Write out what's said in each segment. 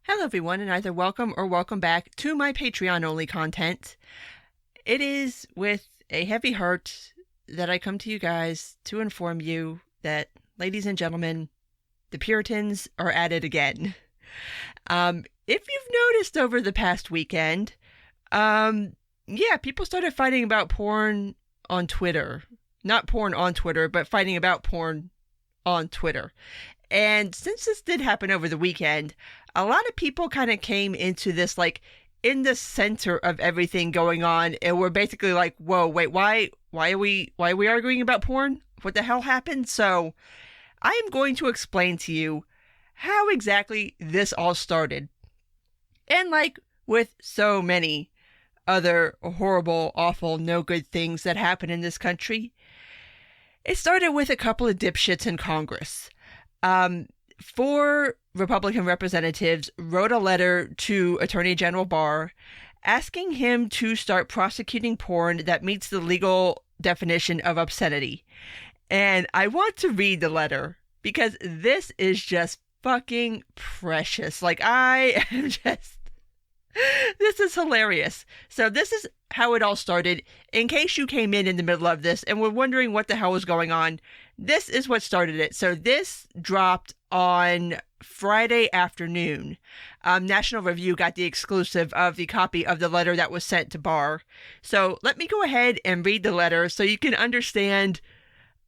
Hello everyone, and either welcome or welcome back to my Patreon-only content. It is with a heavy heart that I come to you guys to inform you that, ladies and gentlemen, the Puritans are at it again. If you've noticed over the past weekend, people started fighting about porn on Twitter. Not porn on Twitter, but fighting about porn on Twitter. And since this did happen over the weekend, a lot of people kind of came into this, like, in the center of everything going on, and we're basically like, whoa, wait, why are we arguing about porn? What the hell happened? So I am going to explain to you how exactly this all started. And like with so many other horrible, awful, no good things that happen in this country, it started with a couple of dipshits in Congress. 4 Republican representatives wrote a letter to Attorney General Barr asking him to start prosecuting porn that meets the legal definition of obscenity. And I want to read the letter because this is just fucking precious. Like, this is hilarious. So this is how it all started. In case you came in the middle of this and were wondering what the hell was going on, this is what started it. So this dropped on Friday afternoon. National Review got the exclusive of the copy of the letter that was sent to Barr. So let me go ahead and read the letter so you can understand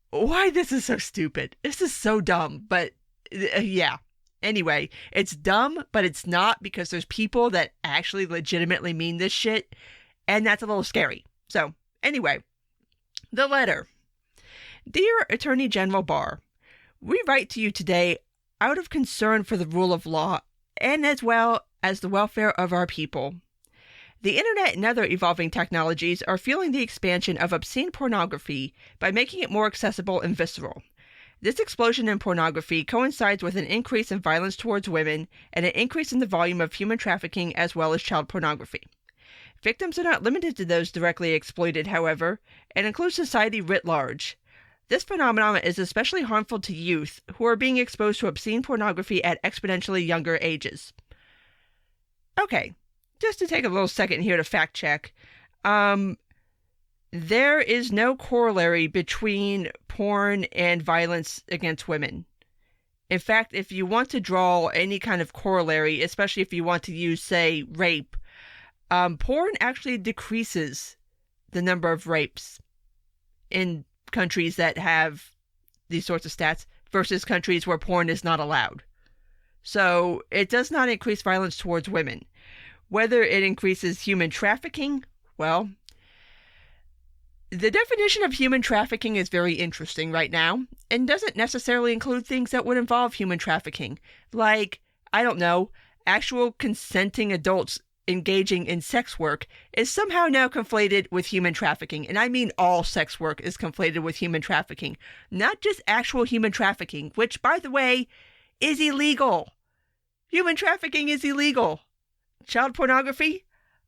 why this is so stupid. This is so dumb, but yeah. Anyway, it's dumb, but it's not, because there's people that actually legitimately mean this shit, and that's a little scary. So, anyway, the letter. Dear Attorney General Barr, we write to you today out of concern for the rule of law and as well as the welfare of our people. The internet and other evolving technologies are fueling the expansion of obscene pornography by making it more accessible and visceral. This explosion in pornography coincides with an increase in violence towards women and an increase in the volume of human trafficking as well as child pornography. Victims are not limited to those directly exploited, however, and include society writ large. This phenomenon is especially harmful to youth, who are being exposed to obscene pornography at exponentially younger ages. Okay, just to take a little second here to fact check. There is no corollary between porn and violence against women. In fact, if you want to draw any kind of corollary, especially if you want to use, say, rape, porn actually decreases the number of rapes in countries that have these sorts of stats versus countries where porn is not allowed. So it does not increase violence towards women. Whether it increases human trafficking, well, the definition of human trafficking is very interesting right now, and doesn't necessarily include things that would involve human trafficking, like, I don't know, actual consenting adults engaging in sex work is somehow now conflated with human trafficking. And I mean all sex work is conflated with human trafficking, not just actual human trafficking, which, by the way, is illegal. Human trafficking is illegal. Child pornography?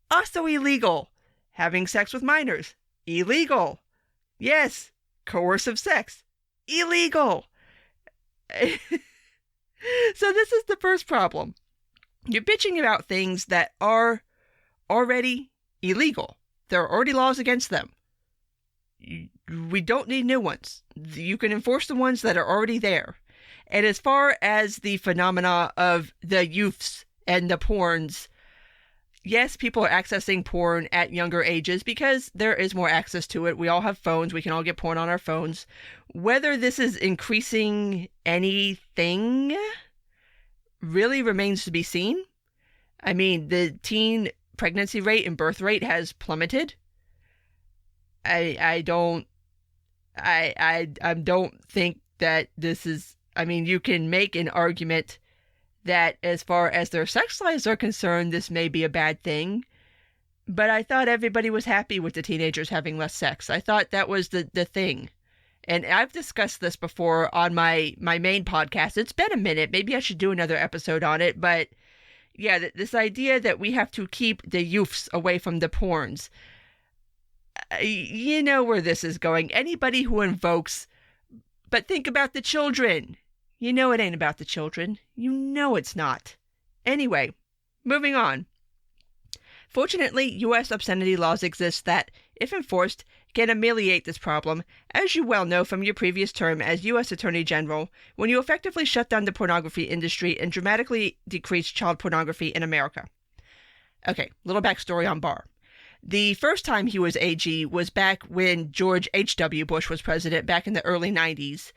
Also illegal. Having sex with minors? Illegal. Yes, coercive sex. Illegal. So this is the first problem. You're bitching about things that are already illegal. There are already laws against them. We don't need new ones. You can enforce the ones that are already there. And as far as the phenomena of the youths and the porns, yes, people are accessing porn at younger ages because there is more access to it. We all have phones. We can all get porn on our phones. Whether this is increasing anything really remains to be seen. I mean, the teen pregnancy rate and birth rate has plummeted. I don't think that this is, I mean, you can make an argument that as far as their sex lives are concerned, this may be a bad thing. But I thought everybody was happy with the teenagers having less sex. I thought that was the thing. And I've discussed this before on my main podcast. It's been a minute. Maybe I should do another episode on it. But yeah, this idea that we have to keep the youths away from the porns. You know where this is going. Anybody who invokes, but think about the children. You know it ain't about the children. You know it's not. Anyway, Moving on. Fortunately, U.S. obscenity laws exist that, if enforced, can ameliorate this problem, as you well know from your previous term as U.S. Attorney General, when you effectively shut down the pornography industry and dramatically decreased child pornography in America. Okay, little backstory on Barr. The first time he was AG was back when George H.W. Bush was president back in the early 90s.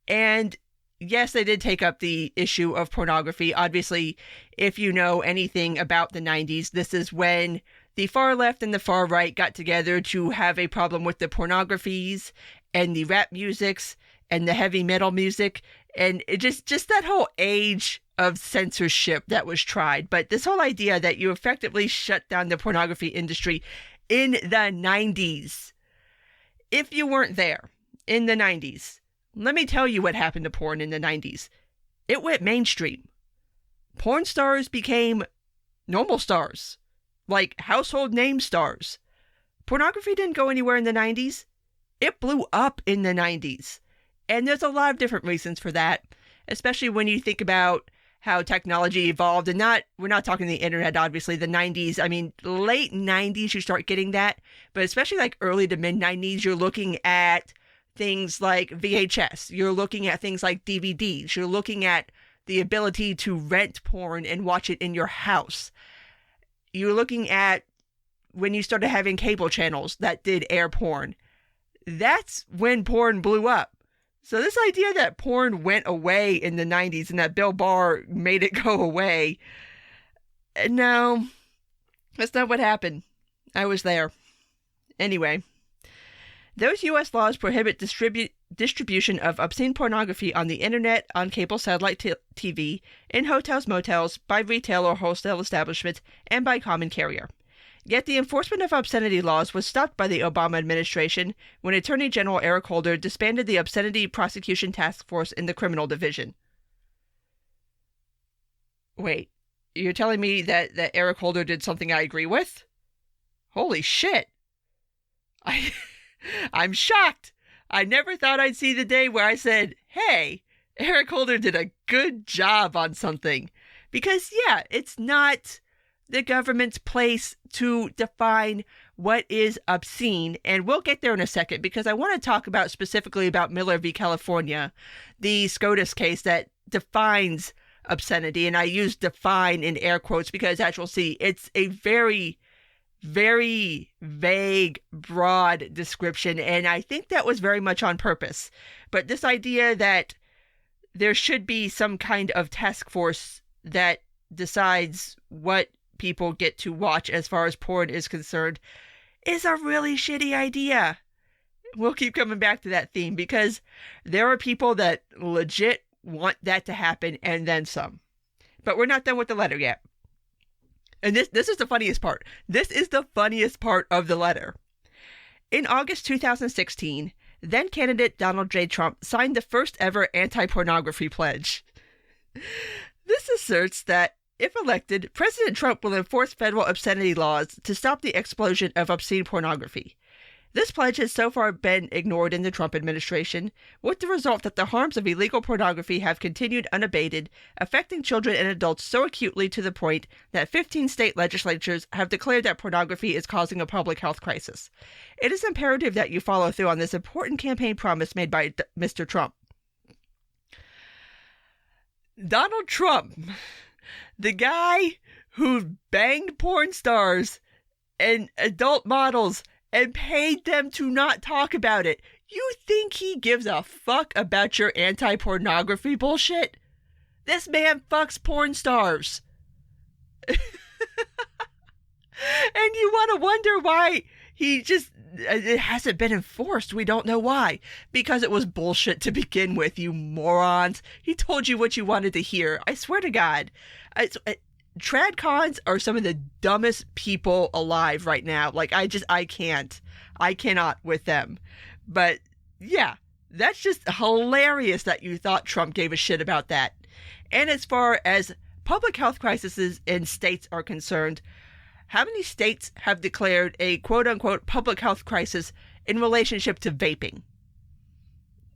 And yes, they did take up the issue of pornography. Obviously, if you know anything about the 90s, this is when the far left and the far right got together to have a problem with the pornographies and the rap musics and the heavy metal music. And it just that whole age of censorship that was tried. But this whole idea that you effectively shut down the pornography industry in the 90s. If you weren't there in the 90s, let me tell you what happened to porn in the 90s. It went mainstream. Porn stars became normal stars, like household name stars. Pornography didn't go anywhere in the 90s. It blew up in the 90s. And there's a lot of different reasons for that, especially when you think about how technology evolved. And we're not talking the internet, obviously, the 90s. I mean, late 90s, you start getting that. But especially like early to mid 90s, you're looking at things like VHS. You're looking at things like DVDs. You're looking at the ability to rent porn and watch it in your house. You're looking at when you started having cable channels that did air porn. That's when porn blew up. So this idea that porn went away in the 90s and that Bill Barr made it go away, no, that's not what happened. I was there. Anyway, those U.S. laws prohibit distribution of obscene pornography on the internet, on cable satellite TV, in hotels, motels, by retail or wholesale establishments, and by common carrier. Yet the enforcement of obscenity laws was stopped by the Obama administration when Attorney General Eric Holder disbanded the Obscenity Prosecution Task Force in the Criminal Division. Wait, you're telling me that Eric Holder did something I agree with? Holy shit. I'm shocked. I never thought I'd see the day where I said, hey, Eric Holder did a good job on something. Because, yeah, it's not the government's place to define what is obscene. And we'll get there in a second because I want to talk about specifically about Miller v. California, the SCOTUS case that defines obscenity. And I use define in air quotes because, as you'll see, it's a very, very vague, broad description. And I think that was very much on purpose. But this idea that there should be some kind of task force that decides what people get to watch as far as porn is concerned is a really shitty idea. We'll keep coming back to that theme because there are people that legit want that to happen and then some. But we're not done with the letter yet. And this is the funniest part. This is the funniest part of the letter. In August 2016, then candidate Donald J. Trump signed the first ever anti-pornography pledge. This asserts that if elected, President Trump will enforce federal obscenity laws to stop the explosion of obscene pornography. This pledge has so far been ignored in the Trump administration, with the result that the harms of illegal pornography have continued unabated, affecting children and adults so acutely to the point that 15 state legislatures have declared that pornography is causing a public health crisis. It is imperative that you follow through on this important campaign promise made by Mr. Trump. Donald Trump, the guy who banged porn stars and adult models and paid them to not talk about it. You think he gives a fuck about your anti-pornography bullshit? This man fucks porn stars. And you want to wonder why it hasn't been enforced. We don't know why. Because it was bullshit to begin with, you morons. He told you what you wanted to hear. I swear to God. Trad cons are some of the dumbest people alive right now. Like, I cannot with them. But yeah, that's just hilarious that you thought Trump gave a shit about that. And as far as public health crises in states are concerned, how many states have declared a quote-unquote public health crisis in relationship to vaping?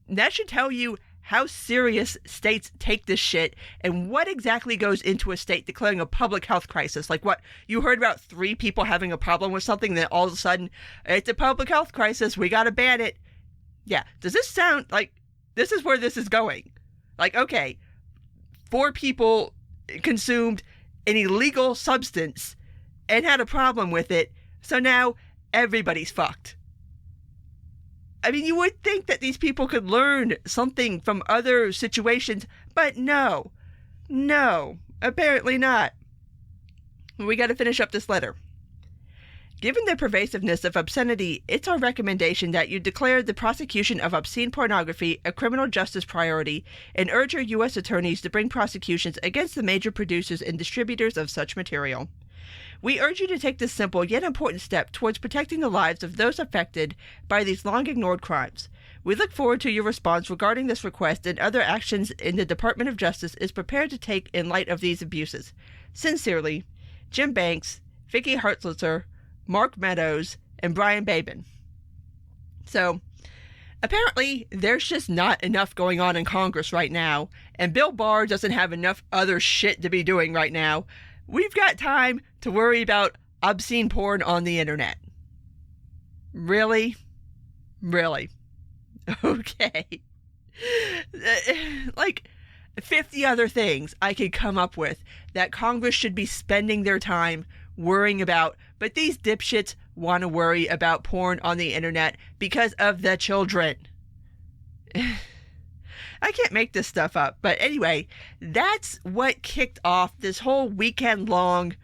That should tell you how serious states take this shit and what exactly goes into a state declaring a public health crisis. Like what? You heard about 3 people having a problem with something, then all of a sudden, it's a public health crisis, we gotta ban it. Yeah, does this sound like this is where this is going? Like, okay, 4 people consumed an illegal substance and had a problem with it, so now everybody's fucked. I mean, you would think that these people could learn something from other situations, but no, apparently not. We got to finish up this letter. Given the pervasiveness of obscenity, it's our recommendation that you declare the prosecution of obscene pornography a criminal justice priority and urge your U.S. attorneys to bring prosecutions against the major producers and distributors of such material. We urge you to take this simple yet important step towards protecting the lives of those affected by these long-ignored crimes. We look forward to your response regarding this request and other actions in the Department of Justice is prepared to take in light of these abuses. Sincerely, Jim Banks, Vicky Hartzlitzer, Mark Meadows, and Brian Babin. So, apparently, there's just not enough going on in Congress right now, and Bill Barr doesn't have enough other shit to be doing right now. We've got time to worry about obscene porn on the internet. Really? Really? Okay. Like 50 other things I could come up with that Congress should be spending their time worrying about, but these dipshits want to worry about porn on the internet because of the children. I can't make this stuff up. But anyway, that's what kicked off this whole weekend-long,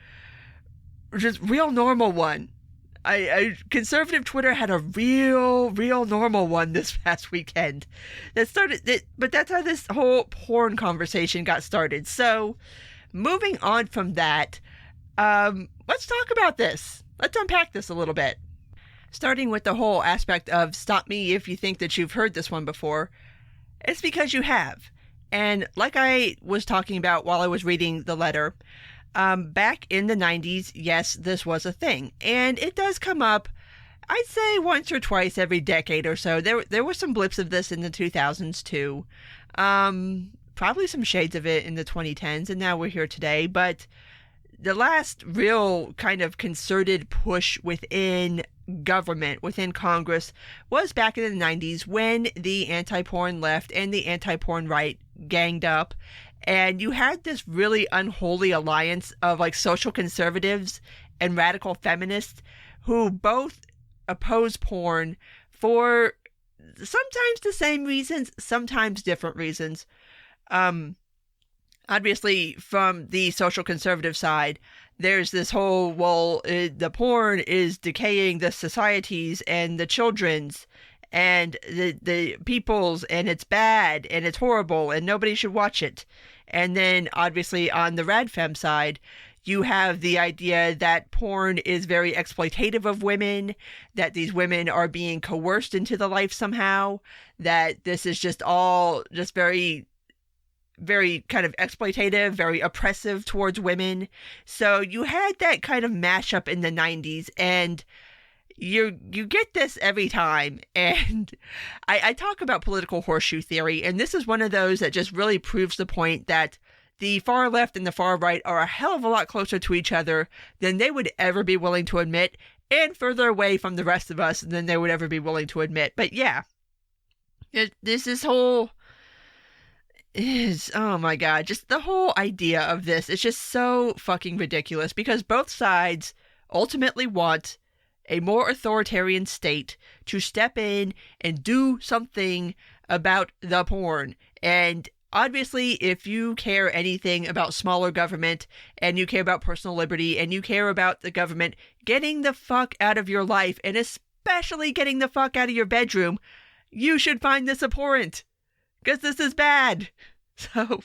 just real normal one. Conservative Twitter had a real normal one this past weekend. But that's how this whole porn conversation got started. So, moving on from that, let's talk about this. Let's unpack this a little bit. Starting with the whole aspect of stop me if you think that you've heard this one before. It's because you have. And like I was talking about while I was reading the letter, back in the 90s, yes, this was a thing. And it does come up, I'd say once or twice every decade or so. There were some blips of this in the 2000s too. Probably some shades of it in the 2010s, and now we're here today. But the last real kind of concerted push within government, within Congress, was back in the 90s when the anti-porn left and the anti-porn right ganged up. And you had this really unholy alliance of like social conservatives and radical feminists who both oppose porn for sometimes the same reasons, sometimes different reasons. Obviously, from the social conservative side, there's this whole, the porn is decaying the societies and the children's and the people's, and it's bad and it's horrible and nobody should watch it. And then, obviously, on the radfem side, you have the idea that porn is very exploitative of women, that these women are being coerced into the life somehow, that this is just all just very kind of exploitative, very oppressive towards women. So you had that kind of mashup in the 90s, and you get this every time. And I talk about political horseshoe theory, and this is one of those that just really proves the point that the far left and the far right are a hell of a lot closer to each other than they would ever be willing to admit, and further away from the rest of us than they would ever be willing to admit. But yeah, this whole is, oh my god, just the whole idea of this is just so fucking ridiculous, because both sides ultimately want a more authoritarian state to step in and do something about the porn. And obviously, if you care anything about smaller government, and you care about personal liberty, and you care about the government getting the fuck out of your life, and especially getting the fuck out of your bedroom, you should find this abhorrent. Because this is bad. So,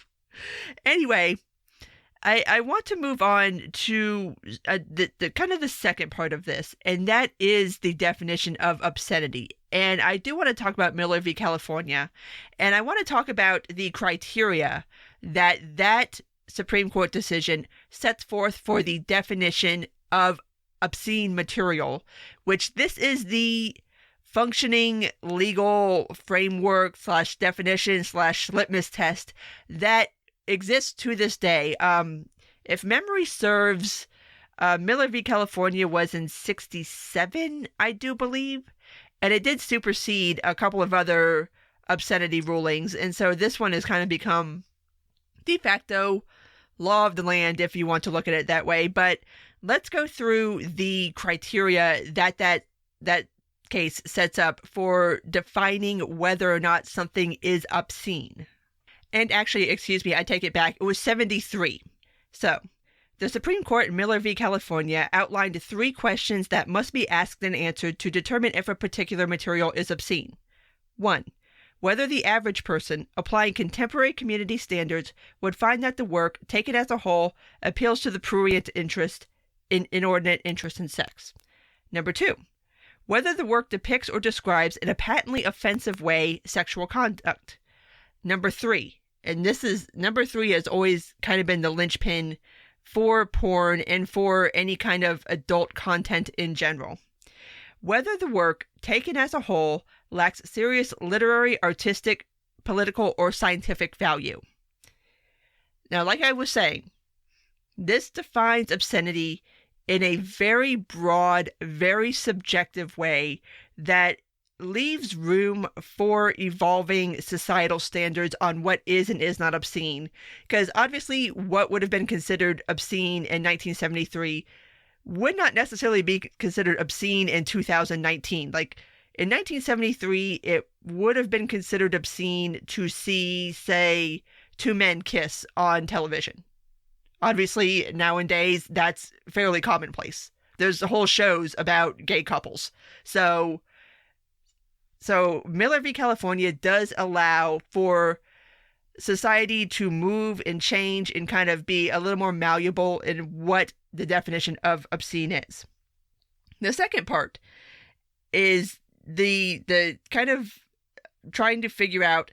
anyway, I want to move on to the kind of the second part of this, and that is the definition of obscenity. And I do want to talk about Miller v. California, and I want to talk about the criteria that Supreme Court decision sets forth for the definition of obscene material, which this is the functioning legal framework / definition / litmus test that exists to this day. If memory serves, Miller v. California was in 1967, I do believe, and it did supersede a couple of other obscenity rulings, and so this one has kind of become de facto law of the land, if you want to look at it that way. But let's go through the criteria that case sets up for defining whether or not something is obscene. And actually, excuse me, I take it back. It was 1973. So, the Supreme Court in Miller v. California outlined 3 questions that must be asked and answered to determine if a particular material is obscene. 1. Whether the average person, applying contemporary community standards, would find that the work, taken as a whole, appeals to the prurient interest in inordinate interest in sex. 2. Whether the work depicts or describes in a patently offensive way sexual conduct. 3. And number 3 has always kind of been the linchpin for porn and for any kind of adult content in general. Whether the work, taken as a whole, lacks serious literary, artistic, political, or scientific value. Now, like I was saying, this defines obscenity in a very broad, very subjective way that leaves room for evolving societal standards on what is and is not obscene. Because obviously what would have been considered obscene in 1973 would not necessarily be considered obscene in 2019. Like, in 1973, it would have been considered obscene to see, say, 2 men kiss on television. Obviously, nowadays, that's fairly commonplace. There's whole shows about gay couples. So Miller v. California does allow for society to move and change and kind of be a little more malleable in what the definition of obscene is. The second part is the kind of trying to figure out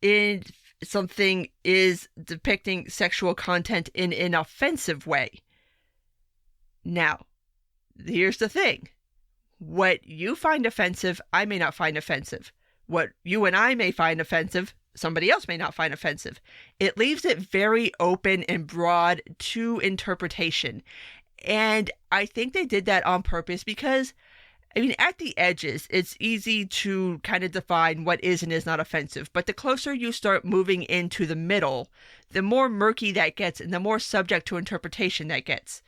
if something is depicting sexual content in an offensive way. Now, here's the thing. What you find offensive, I may not find offensive. What you and I may find offensive, somebody else may not find offensive. It leaves it very open and broad to interpretation. And I think they did that on purpose because, I mean, at the edges, it's easy to kind of define what is and is not offensive. But the closer you start moving into the middle, the more murky that gets and the more subject to interpretation that gets.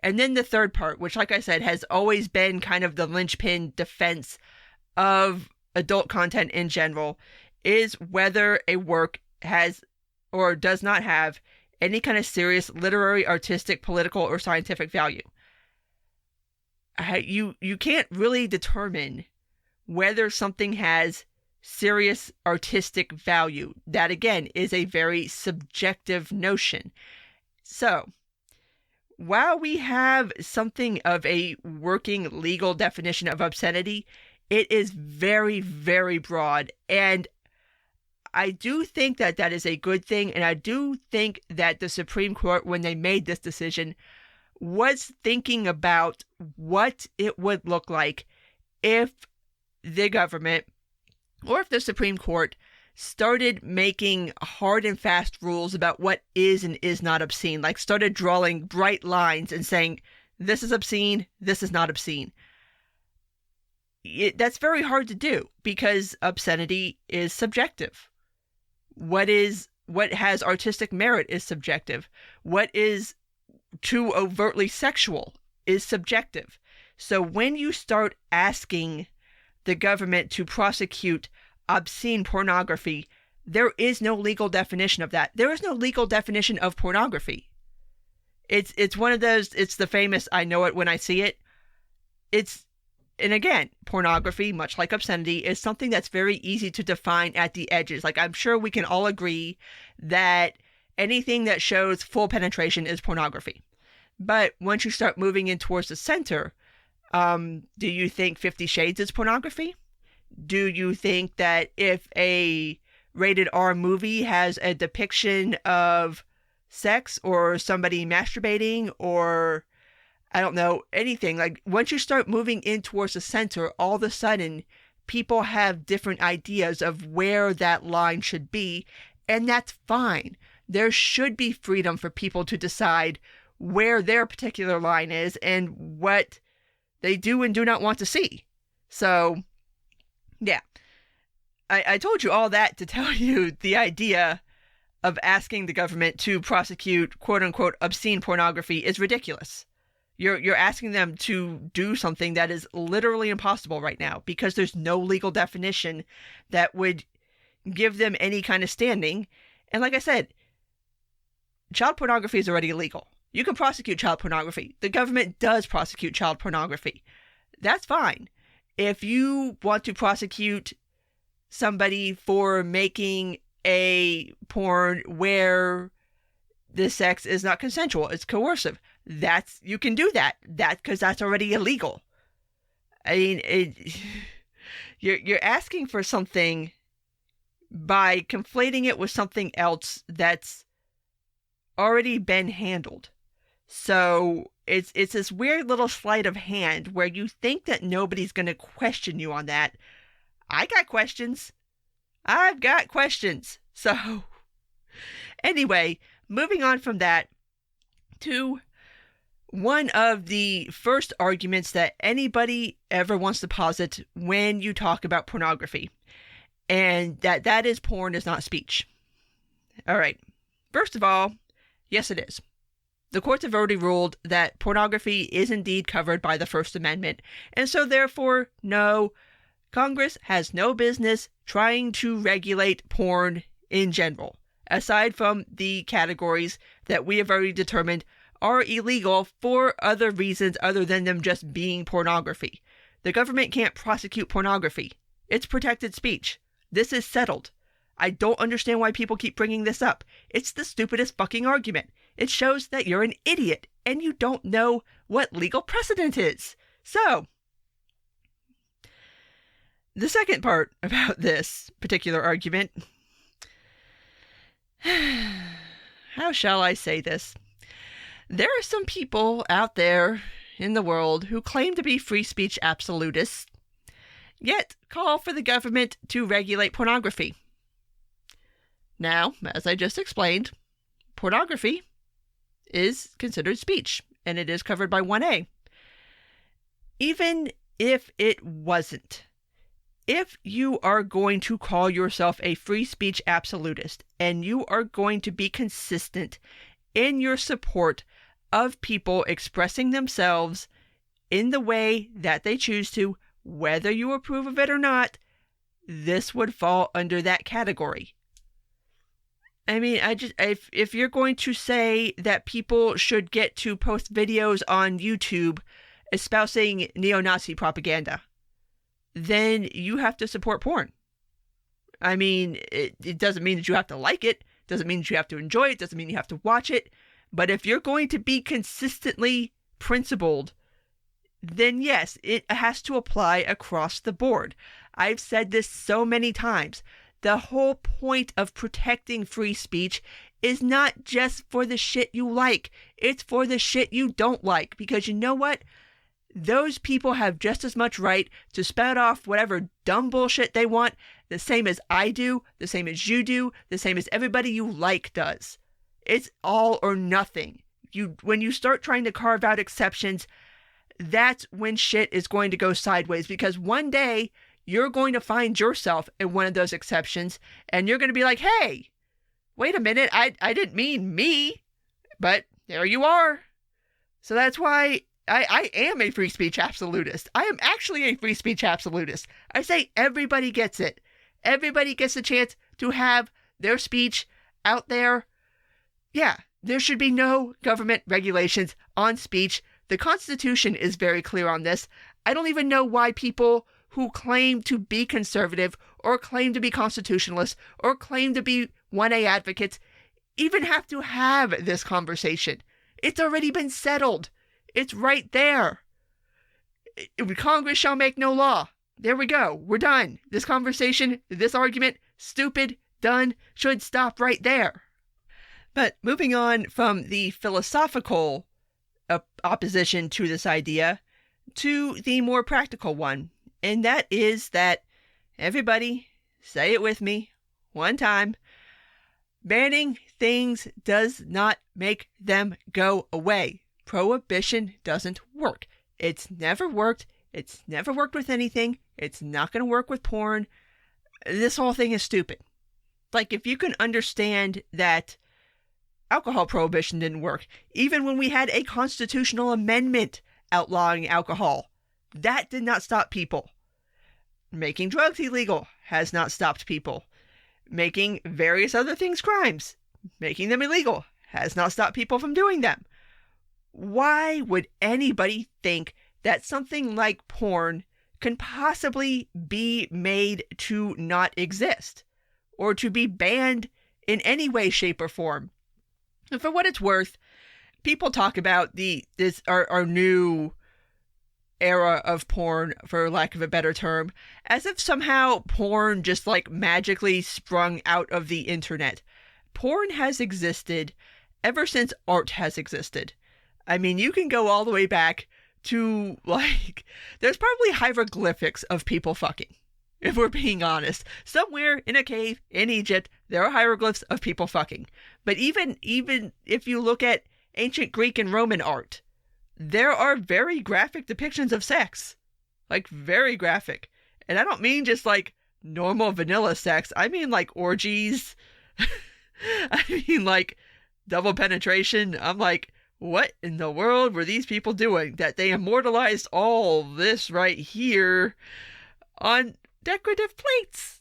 And then the third part, which, like I said, has always been kind of the linchpin defense of adult content in general, is whether a work has or does not have any kind of serious literary, artistic, political, or scientific value. You can't really determine whether something has serious artistic value. That, again, is a very subjective notion. So, while we have something of a working legal definition of obscenity, it is very, very broad. And I do think that that is a good thing. And I do think that the Supreme Court, when they made this decision, was thinking about what it would look like if the government or if the Supreme Court started making hard and fast rules about what is and is not obscene, like started drawing bright lines and saying, this is obscene, this is not obscene. That's very hard to do because obscenity is subjective. What has artistic merit is subjective. What is too overtly sexual is subjective. So when you start asking the government to prosecute obscene pornography, there is no legal definition of that. There is no legal definition of pornography. It's one of those, it's the famous, I know it when I see it. And again, pornography, much like obscenity, is something that's very easy to define at the edges. Like, I'm sure we can all agree that anything that shows full penetration is pornography. But once you start moving in towards the center, do you think 50 Shades is pornography? Do you think that if a rated R movie has a depiction of sex or somebody masturbating or, I don't know, anything, like once you start moving in towards the center, all of a sudden people have different ideas of where that line should be, and that's fine. There should be freedom for people to decide where their particular line is and what they do and do not want to see. So, yeah. I told you all that to tell you the idea of asking the government to prosecute quote-unquote obscene pornography is ridiculous. You're asking them to do something that is literally impossible right now because there's no legal definition that would give them any kind of standing. And like I said, child pornography is already illegal. You can prosecute child pornography. The government does prosecute child pornography. That's fine. If you want to prosecute somebody for making a porn where the sex is not consensual, it's coercive, you can do that. Because that's already illegal. I mean, you're asking for something by conflating it with something else that's already been handled. So it's this weird little sleight of hand where you think that nobody's going to question you on that. I got questions. I've got questions. So anyway, moving on from that to one of the first arguments that anybody ever wants to posit when you talk about pornography, and that is porn is not speech. All right. First of all, yes, it is. The courts have already ruled that pornography is indeed covered by the First Amendment, and so therefore, no, Congress has no business trying to regulate porn in general, aside from the categories that we have already determined are illegal for other reasons other than them just being pornography. The government can't prosecute pornography. It's protected speech. This is settled. I don't understand why people keep bringing this up. It's the stupidest fucking argument. It shows that you're an idiot and you don't know what legal precedent is. So, the second part about this particular argument, how shall I say this? There are some people out there in the world who claim to be free speech absolutists, yet call for the government to regulate pornography. Now, as I just explained, pornography is considered speech, and it is covered by 1A. Even if it wasn't, if you are going to call yourself a free speech absolutist, and you are going to be consistent in your support of people expressing themselves in the way that they choose to, whether you approve of it or not, this would fall under that category. I mean, if you're going to say that people should get to post videos on YouTube espousing neo-Nazi propaganda, then you have to support porn. I mean, it doesn't mean that you have to like it, doesn't mean that you have to enjoy it, doesn't mean you have to watch it, but if you're going to be consistently principled, then yes, it has to apply across the board. I've said this so many times. The whole point of protecting free speech is not just for the shit you like. It's for the shit you don't like. Because you know what? Those people have just as much right to spout off whatever dumb bullshit they want, the same as I do, the same as you do, the same as everybody you like does. It's all or nothing. When you start trying to carve out exceptions, that's when shit is going to go sideways, because one day you're going to find yourself in one of those exceptions and you're going to be like, hey, wait a minute, I didn't mean me, but there you are. So that's why I am a free speech absolutist. I am actually a free speech absolutist. I say everybody gets it. Everybody gets a chance to have their speech out there. Yeah, there should be no government regulations on speech. The Constitution is very clear on this. I don't even know why people who claim to be conservative or claim to be constitutionalists or claim to be 1A advocates even have to have this conversation. It's already been settled. It's right there. Congress shall make no law. There we go. We're done. This conversation, this argument, stupid, done, should stop right there. But moving on from the philosophical opposition to this idea to the more practical one, and that is that Everybody, say it with me one time. Banning things does not make them go away. Prohibition doesn't work. It's never worked. It's never worked with anything. It's not going to work with porn. This whole thing is stupid. Like, if you can understand that alcohol prohibition didn't work, even when we had a constitutional amendment outlawing alcohol, that did not stop people. Making drugs illegal has not stopped people. Making various other things crimes, making them illegal, has not stopped people from doing them. Why would anybody think that something like porn can possibly be made to not exist or to be banned in any way, shape, or form? And for what it's worth, people talk about our new era of porn, for lack of a better term, as if somehow porn just like magically sprung out of the internet. Porn has existed ever since art has existed. I mean, you can go all the way back to, like, there's probably hieroglyphics of people fucking, if we're being honest. Somewhere in a cave in Egypt, there are hieroglyphs of people fucking. But even if you look at ancient Greek and Roman art, there are very graphic depictions of sex. Like, very graphic. And I don't mean just like normal vanilla sex. I mean like orgies. I mean like double penetration. I'm like, what in the world were these people doing that they immortalized all this right here on decorative plates?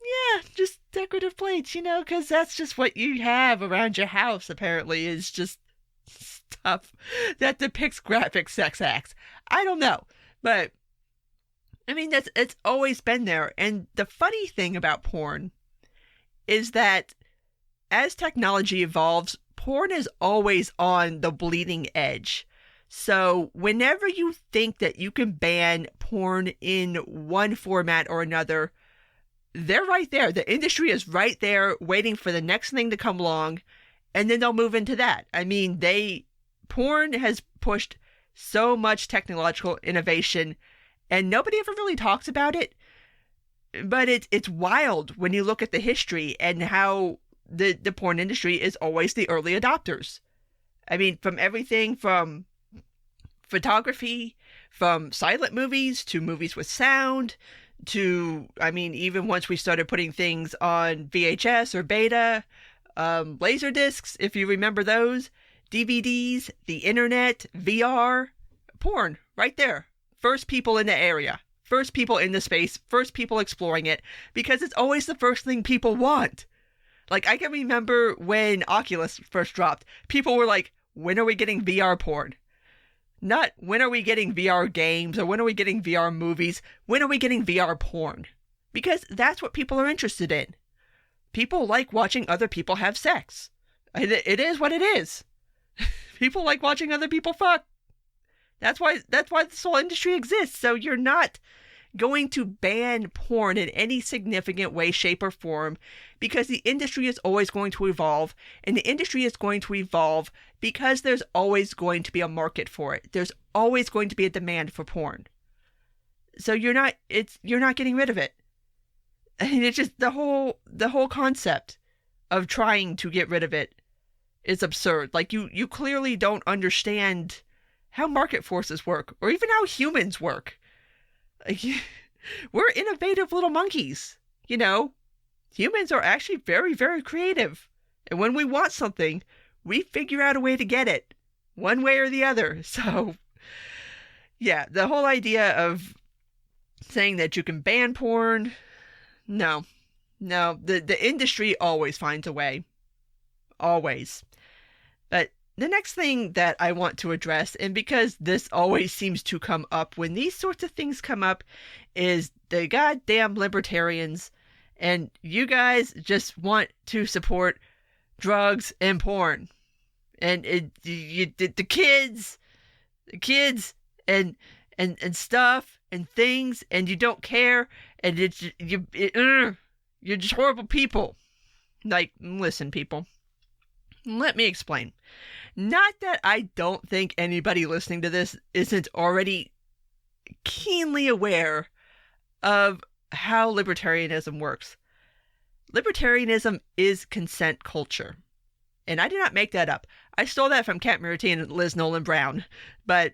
Yeah, just decorative plates, because that's just what you have around your house, apparently, is just stuff that depicts graphic sex acts. I don't know, but I mean, it's always been there. And the funny thing about porn is that as technology evolves, porn is always on the bleeding edge. So whenever you think that you can ban porn in one format or another, they're right there. The industry is right there waiting for the next thing to come along, and then they'll move into that. I mean, porn has pushed so much technological innovation, and nobody ever really talks about it. But it's wild when you look at the history and how the porn industry is always the early adopters. I mean, from everything from photography, from silent movies to movies with sound, to, I mean, even once we started putting things on VHS or beta, laser discs, if you remember those, DVDs, the internet, VR, porn, right there. First people in the area, first people in the space, first people exploring it, because it's always the first thing people want. Like, I can remember when Oculus first dropped, people were like, when are we getting VR porn? Not when are we getting VR games or when are we getting VR movies? When are we getting VR porn? Because that's what people are interested in. People like watching other people have sex. It is what it is. People like watching other people fuck. That's why this whole industry exists. So you're not going to ban porn in any significant way, shape, or form, because the industry is always going to evolve, and the industry is going to evolve because there's always going to be a market for it. There's always going to be a demand for porn. So you're not getting rid of it. I mean, it's just the whole concept of trying to get rid of it is absurd. Like, you clearly don't understand how market forces work, or even how humans work. We're innovative little monkeys, Humans are actually very, very creative. And when we want something, we figure out a way to get it, one way or the other. So, yeah, the whole idea of saying that you can ban porn, no. The industry always finds a way. Always. But the next thing that I want to address, and because this always seems to come up when these sorts of things come up, is the goddamn libertarians. And you guys just want to support drugs and porn. And the kids and stuff and things, and you don't care. And you're just horrible people. Like, listen, people. Let me explain. Not that I don't think anybody listening to this isn't already keenly aware of how libertarianism works. Libertarianism is consent culture. And I did not make that up. I stole that from Kat Murty and Liz Nolan Brown. But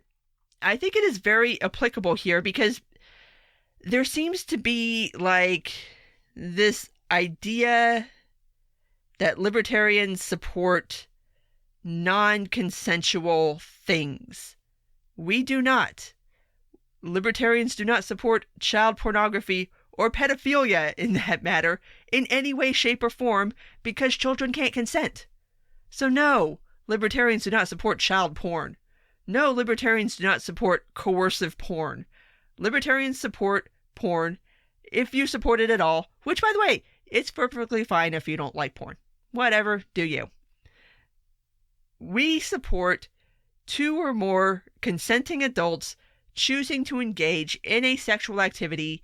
I think it is very applicable here because there seems to be like this idea that libertarians support non-consensual things. We do not. Libertarians do not support child pornography or pedophilia, in that matter, in any way, shape, or form, because children can't consent. So no, libertarians do not support child porn. No, libertarians do not support coercive porn. Libertarians support porn if you support it at all, which, by the way, it's perfectly fine if you don't like porn. Whatever, do you. We support 2 or more consenting adults choosing to engage in a sexual activity,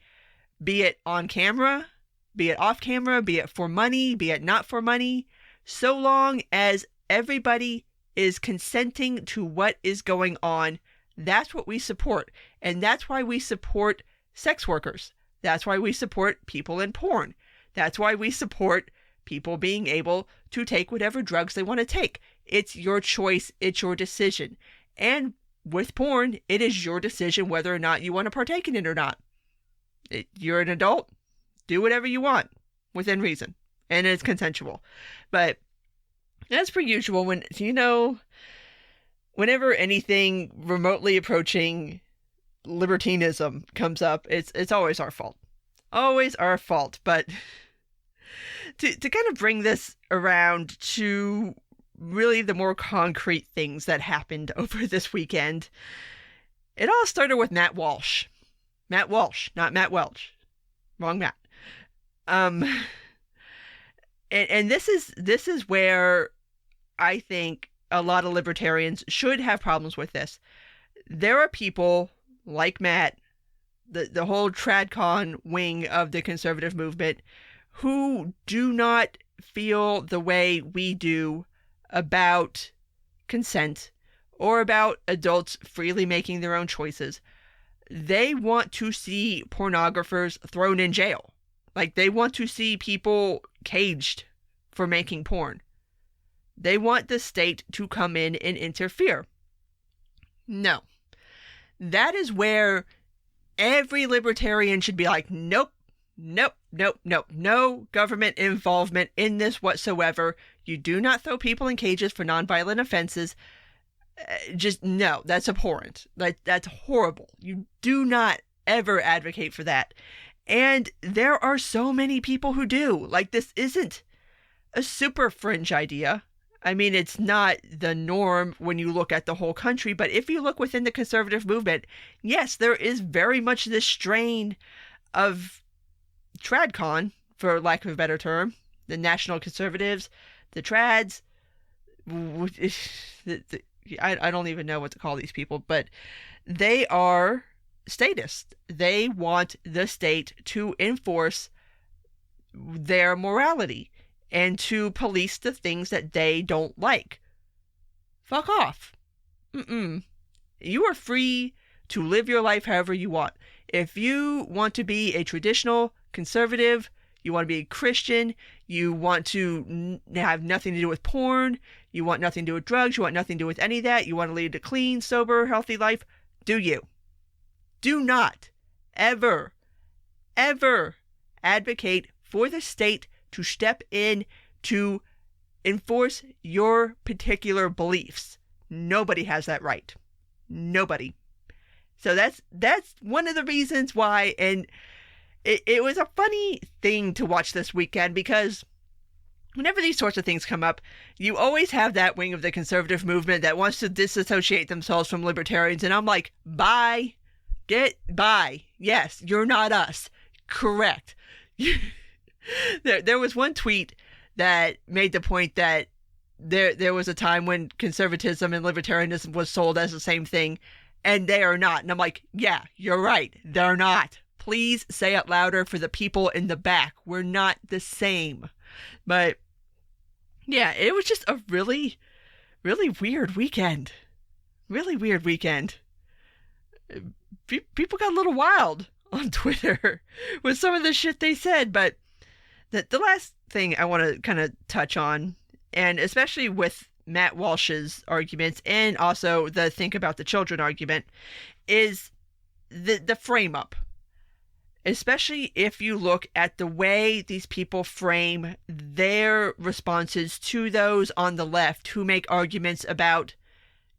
be it on camera, be it off camera, be it for money, be it not for money, so long as everybody is consenting to what is going on. That's what we support. And that's why we support sex workers. That's why we support people in porn. That's why we support people being able to take whatever drugs they want to take. It's your choice. It's your decision. And with porn, it is your decision whether or not you want to partake in it or not. You're an adult. Do whatever you want within reason. And it's consensual. But as per usual, whenever anything remotely approaching libertinism comes up, it's always our fault. Always our fault. But to kind of bring this around to really the more concrete things that happened over this weekend, it all started with Matt Walsh. Matt Walsh, not Matt Welch. Wrong Matt. And this is where I think a lot of libertarians should have problems with this. There are people like Matt, the whole TradCon wing of the conservative movement, who do not feel the way we do about consent or about adults freely making their own choices. They want to see pornographers thrown in jail. Like, they want to see people caged for making porn. They want the state to come in and interfere. No. That is where every libertarian should be like, nope, nope, nope, nope. No government involvement in this whatsoever. You do not throw people in cages for nonviolent offenses. Just, no, that's abhorrent. That's horrible. You do not ever advocate for that. And there are so many people who do. Like, this isn't a super fringe idea. I mean, it's not the norm when you look at the whole country, but if you look within the conservative movement, yes, there is very much this strain of TradCon, for lack of a better term, the national conservatives, the trads, I don't even know what to call these people, but they are statists. They want the state to enforce their morality and to police the things that they don't like. Fuck off. You are free to live your life however you want. If you want to be a traditional conservative, you want to be a Christian, you want to have nothing to do with porn, you want nothing to do with drugs, you want nothing to do with any of that, you want to lead a clean, sober, healthy life, do you. Do not ever, ever advocate for the state to step in to enforce your particular beliefs. Nobody has that right. Nobody. So that's one of the reasons why, and it was a funny thing to watch this weekend, because whenever these sorts of things come up, you always have that wing of the conservative movement that wants to disassociate themselves from libertarians, and I'm like, bye. Get by. Yes, you're not us. Correct. There was one tweet that made the point that there was a time when conservatism and libertarianism was sold as the same thing, and they are not. And I'm like, yeah, you're right. They're not. Please say it louder for the people in the back. We're not the same. But yeah, it was just a really, really weird weekend. Really weird weekend. People got a little wild on Twitter with some of the shit they said. But the last thing I want to kind of touch on, and especially with Matt Walsh's arguments and also the think about the children argument, is the frame up. Especially if you look at the way these people frame their responses to those on the left who make arguments about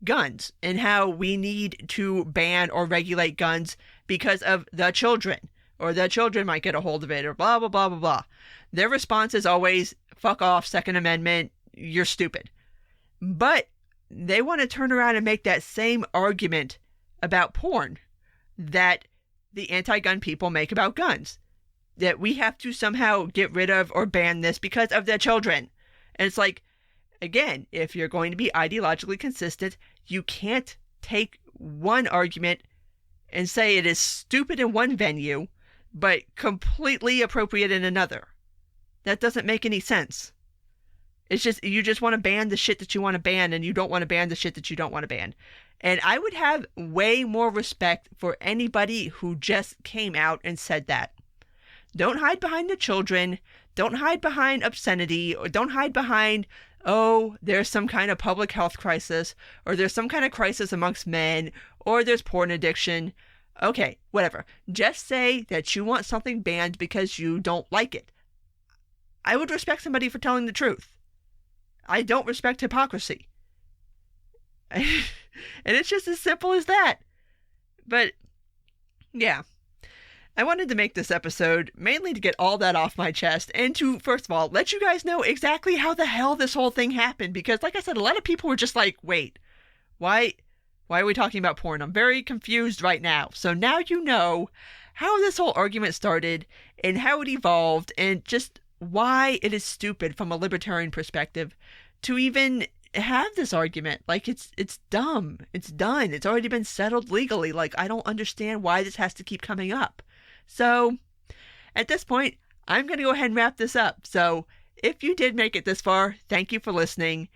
guns and how we need to ban or regulate guns because of the children, or the children might get a hold of it, or blah, blah, blah, blah, blah. Their response is always, fuck off, Second Amendment, you're stupid. But they want to turn around and make that same argument about porn that the anti-gun people make about guns. That we have to somehow get rid of or ban this because of the children. And it's like, again, if you're going to be ideologically consistent, you can't take one argument and say it is stupid in one venue, but completely appropriate in another. That doesn't make any sense. It's just, you just want to ban the shit that you want to ban, and you don't want to ban the shit that you don't want to ban. And I would have way more respect for anybody who just came out and said that. Don't hide behind the children. Don't hide behind obscenity, or don't hide behind, oh, there's some kind of public health crisis, or there's some kind of crisis amongst men, or there's porn addiction. Okay, whatever. Just say that you want something banned because you don't like it. I would respect somebody for telling the truth. I don't respect hypocrisy. And it's just as simple as that. But, yeah. I wanted to make this episode mainly to get all that off my chest and to, first of all, let you guys know exactly how the hell this whole thing happened. Because, like I said, a lot of people were just like, wait, why are we talking about porn? I'm very confused right now. So now you know how this whole argument started and how it evolved and just why it is stupid from a libertarian perspective to even have this argument. Like, it's dumb. It's done. It's already been settled legally. Like, I don't understand why this has to keep coming up. So, at this point, I'm going to go ahead and wrap this up. So, if you did make it this far, thank you for listening.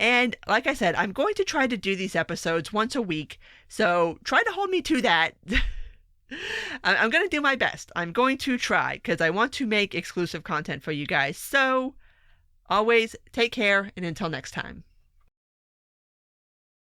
And like I said, I'm going to try to do these episodes once a week. So, try to hold me to that. I'm going to do my best. I'm going to try because I want to make exclusive content for you guys. So, always take care, and until next time.